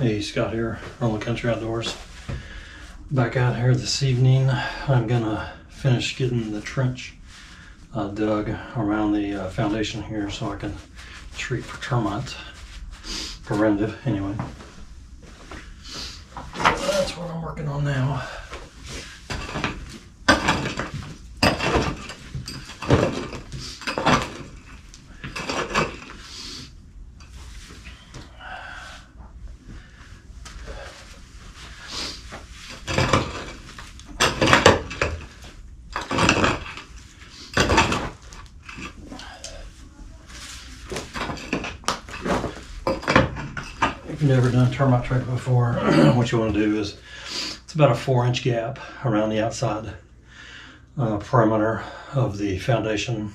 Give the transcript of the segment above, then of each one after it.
Hey, Scott here, Rolling Country Outdoors. Back out here this evening. I'm gonna finish getting the trench dug around the foundation here so I can treat for termites. Preventive, anyway. That's what I'm working on now. If you've never done a termite treatment before, what you want to do is, it's about a 4-inch gap around the outside perimeter of the foundation,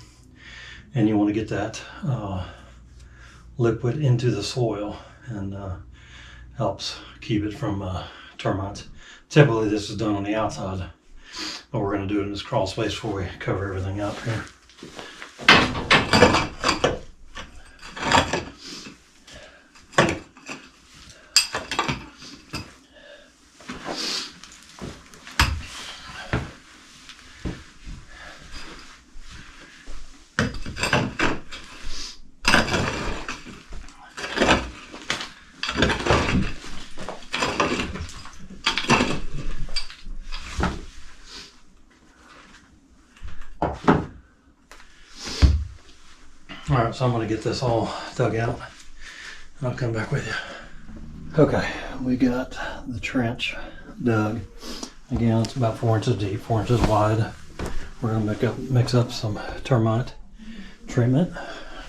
and you want to get that liquid into the soil and helps keep it from termites. Typically this is done on the outside, but we're going to do it in this crawl space before we cover everything up here. All right, so I'm going to get this all dug out. I'll come back with you. Okay, we got the trench dug. Again, it's about 4 inches deep, 4 inches wide. We're going to mix up some termite treatment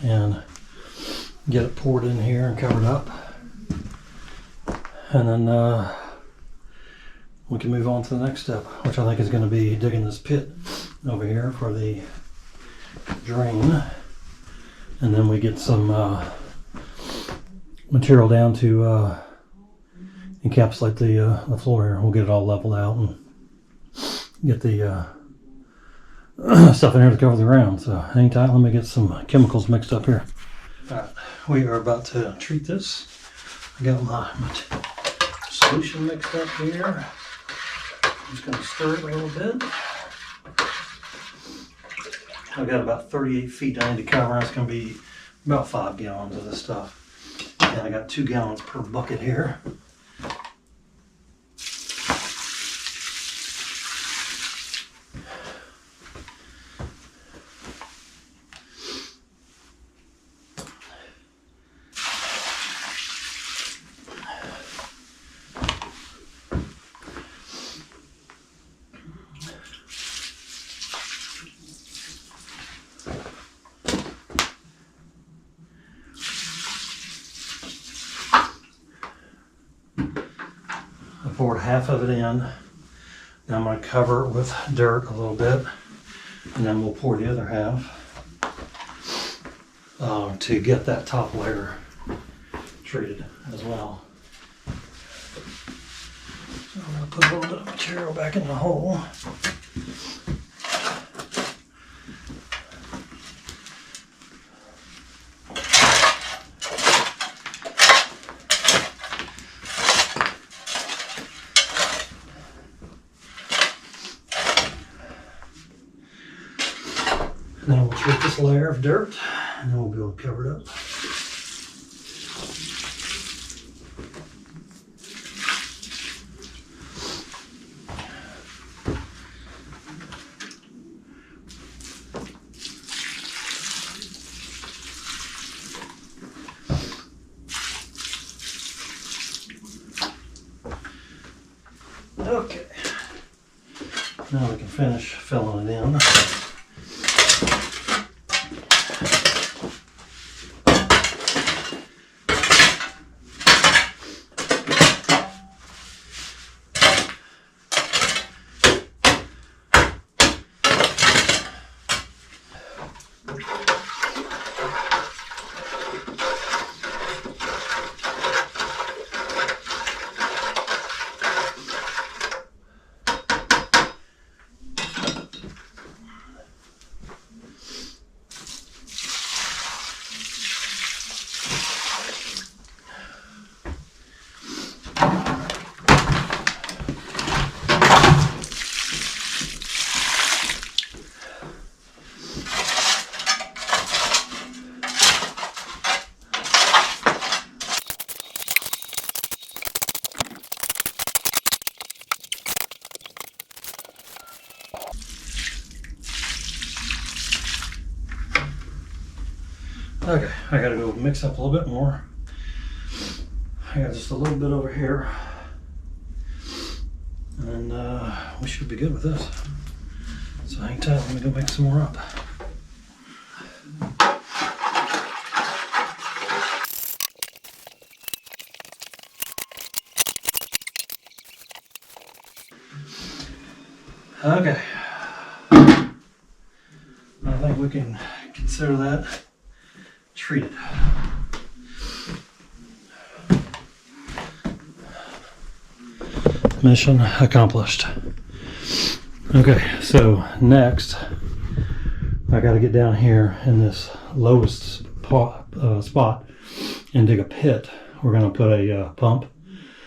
and get it poured in here and covered up. And then we can move on to the next step, which I think is going to be digging this pit over here for the drain. And then we get some material down to encapsulate the floor here. We'll get it all leveled out and get the stuff in here to cover the ground. So hang tight, let me get some chemicals mixed up here. All right, we are about to treat this. I got my solution mixed up here. I'm just going to stir it a little bit. I've got about 38 feet I need to cover. It's going to be about 5 gallons of this stuff. And I got 2 gallons per bucket here. Poured half of it in. Now I'm going to cover it with dirt a little bit, and then we'll pour the other half to get that top layer treated as well. So I'm going to put a little bit of material back in the hole. Then we'll treat this layer of dirt, and then we'll be able to cover it up. Okay, now we can finish filling it in. Okay, I gotta go mix up a little bit more. I got just a little bit over here. And we should be good with this. So hang tight, let me go mix some more up. Okay. I think we can consider that treated. Mission accomplished. Okay, so next I got to get down here in this lowest spot and dig a pit. We're going to put a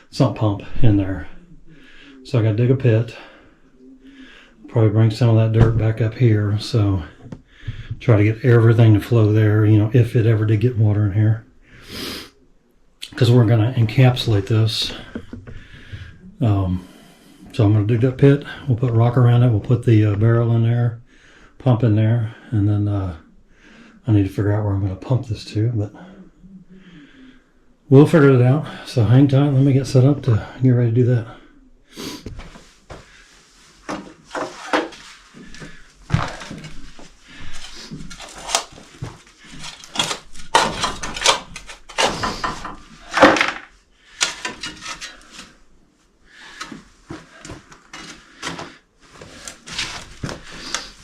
sump pump in there. So I got to dig a pit. Probably bring some of that dirt back up here. So try to get everything to flow there, you know, if it ever did get water in here. Because we're going to encapsulate this. So I'm going to dig that pit. We'll put rock around it. We'll put the barrel in there, pump in there, and then I need to figure out where I'm going to pump this to, but we'll figure it out. So hang tight. Let me get set up to get ready to do that.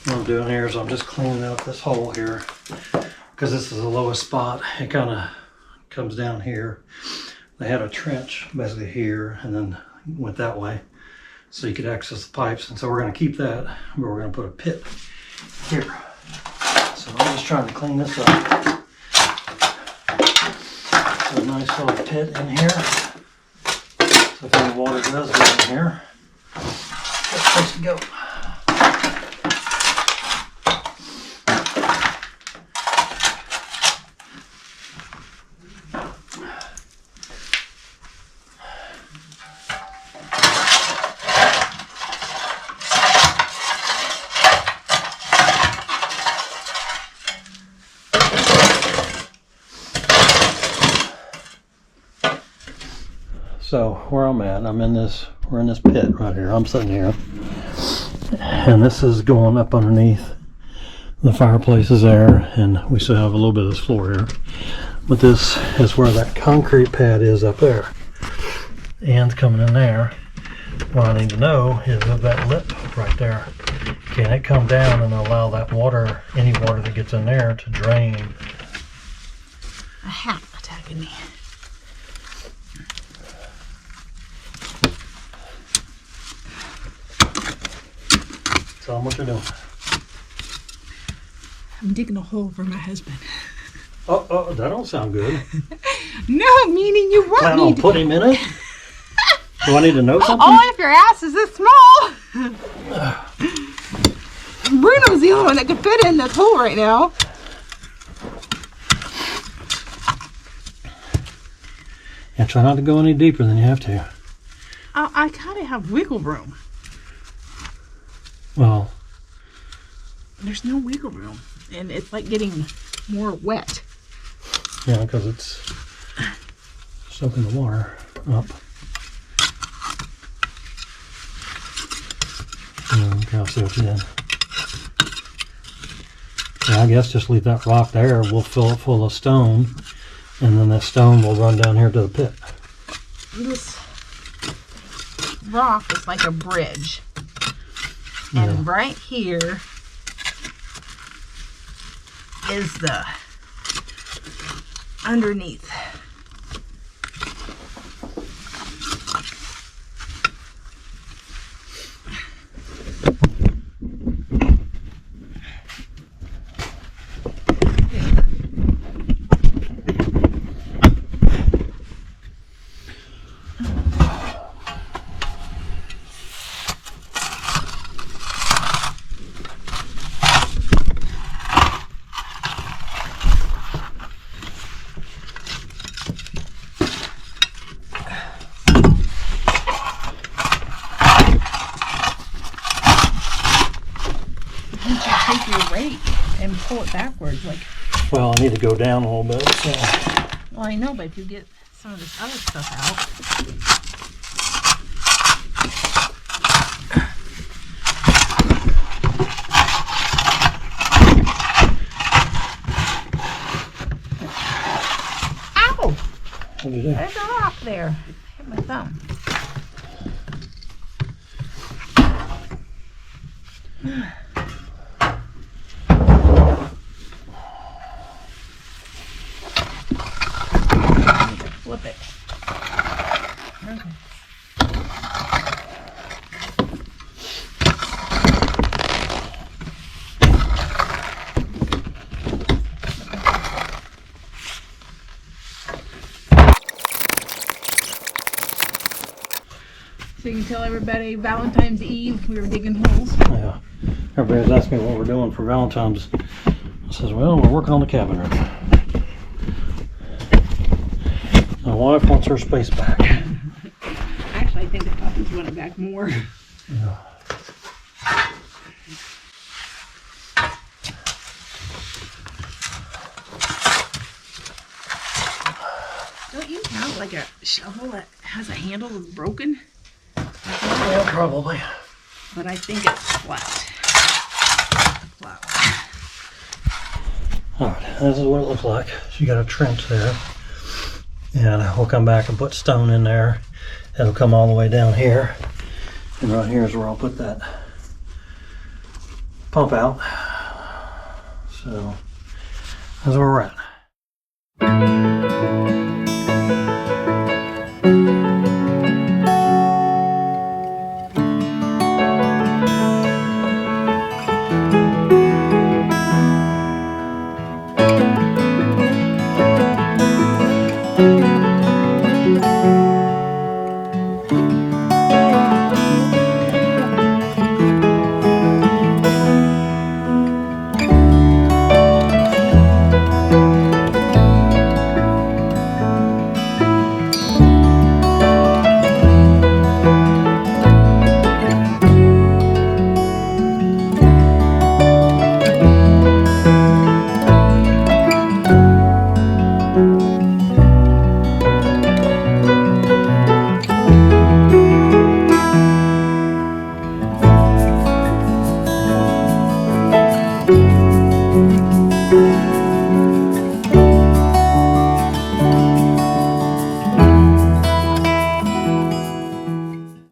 What I'm doing here is I'm just cleaning up this hole here because this is the lowest spot. It kind of comes down here. They had a trench basically here and then went that way so you could access the pipes, and so we're going to keep that, but we're going to put a pit here. So I'm just trying to clean this up. Put a nice little pit in here so if any water does get in here, good place to go. So where I'm at, we're in this pit right here. I'm sitting here, and this is going up underneath the fireplace is there, and we still have a little bit of this floor here. But this is where that concrete pad is up there, and coming in there. What I need to know is of that lip right there. Can it come down and allow that water, any water that gets in there, to drain? A hat attacking me. Tell them what you're doing. I'm digging a hole for my husband. Oh, that don't sound good. No, meaning you want Plan me on to put him in it? Do I need to know something? Oh, if your ass is this small. Bruno's the only one that could fit in this hole right now. Yeah, try not to go any deeper than you have to. I kind of have wiggle room. Well, there's no wiggle room, and it's like getting more wet. yeah, because it's soaking the water up. Okay, I'll see what you did. Yeah, I guess just leave that rock there. We'll fill it full of stone, and then that stone will run down here to the pit. This rock is like a bridge. Yeah. And right here is the underneath. Take your rake and pull it backwards, like Well, I need to go down a little bit. So. Well, I know, but if you get some of this other stuff out. Ow! What did you do? There's a rock there. Hit my thumb. Flip it. Okay. So you can tell everybody Valentine's Eve we were digging holes. Yeah. Everybody was asking me what we're doing for Valentine's. I says, well, we're working on the cabin roof. My wife wants her space back. Actually, I think the puppies want it back more. Yeah. Don't you have like a shovel that has a handle that's broken? Yeah, probably. But I think it's flat. Alright, this is what it looks like. So you got a trench there. And we'll come back and put stone in there. It'll come all the way down here. And right here is where I'll put that pump out. So that's where we're at.